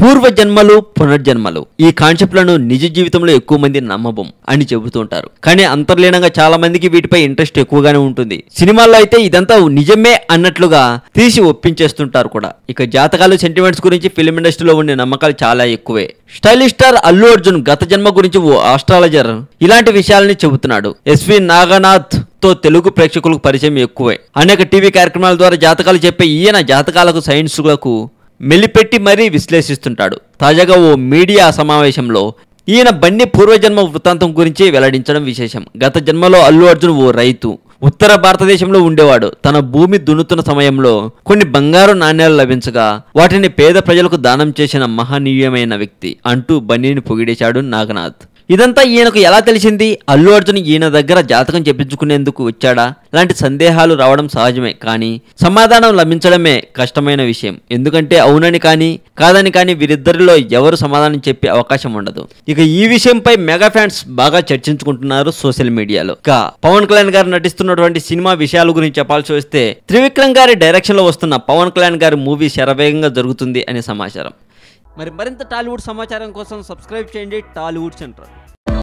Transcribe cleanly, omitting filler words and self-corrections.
పూర్వజన్మలు పునర్జన్మలు ఈ కాన్సెప్ట్లను నిజ జీవితంలో ఎక్కువ మంది నమ్మబం అని చెబుతుంటారు. కానీ అంతర్లీనంగా చాలా మందికి వీటిపై ఇంట్రెస్ట్ ఎక్కువగానే ఉంటుంది. సినిమాల్లో అయితే ఇదంతా నిజమే అన్నట్లుగా తీసి ఒప్పించేస్తుంటారు కూడా. ఇక జాతకాలు సెంటిమెంట్స్ గురించి ఫిల్మ్ ఇండస్ట్రీలో ఉండే నమ్మకాలు చాలా ఎక్కువే. స్టైలిష్ స్టార్ అల్లు అర్జున్ గత జన్మ గురించి ఓ ఆస్ట్రాలజర్ ఇలాంటి విషయాలని చెబుతున్నాడు. ఎస్వి నాగనాథ్ తో తెలుగు ప్రేక్షకులకు పరిచయం ఎక్కువే. అనేక టీవీ కార్యక్రమాల ద్వారా జాతకాలు చెప్పే ఈయన జాతకాలకు సైన్స్లకు మెల్లిపెట్టి మరీ విశ్లేషిస్తుంటాడు. తాజాగా ఓ మీడియా సమావేశంలో ఈయన బండి పూర్వజన్మ వృత్తాంతం గురించి వెల్లడించడం విశేషం. గత జన్మలో అల్లు అర్జున్ ఓ రైతు, ఉత్తర భారతదేశంలో ఉండేవాడు. తన భూమి దున్నుతున్న సమయంలో కొన్ని బంగారు నాణ్యాలు లభించగా వాటిని పేద ప్రజలకు దానం చేసిన మహనీయమైన వ్యక్తి అంటూ బండిని పొగిడేశాడు నాగనాథ్. ఇదంతా ఈయనకు ఎలా తెలిసింది? అల్లు అర్జున్ ఈయన దగ్గర జాతకం చెప్పించుకునేందుకు వచ్చాడా? ఇలాంటి సందేహాలు రావడం సహజమే, కానీ సమాధానం లభించడమే కష్టమైన విషయం. ఎందుకంటే అవునని కానీ కాదని కానీ వీరిద్దరిలో ఎవరు సమాధానం చెప్పే అవకాశం ఉండదు. ఇక ఈ విషయంపై మెగా ఫ్యాన్స్ బాగా చర్చించుకుంటున్నారు సోషల్ మీడియాలో. ఇక పవన్ కళ్యాణ్ గారు నటిస్తున్నటువంటి సినిమా విషయాల గురించి చెప్పాల్సి వస్తే, త్రివిక్రమ్ గారి డైరెక్షన్ లో వస్తున్న పవన్ కళ్యాణ్ గారి మూవీ శరవేగంగా జరుగుతుంది అనే సమాచారం. మరింత టాలీవుడ్ సమాచారం కోసం సబ్స్క్రైబ్ చేయండి టాలీవుడ్ సెంటర్.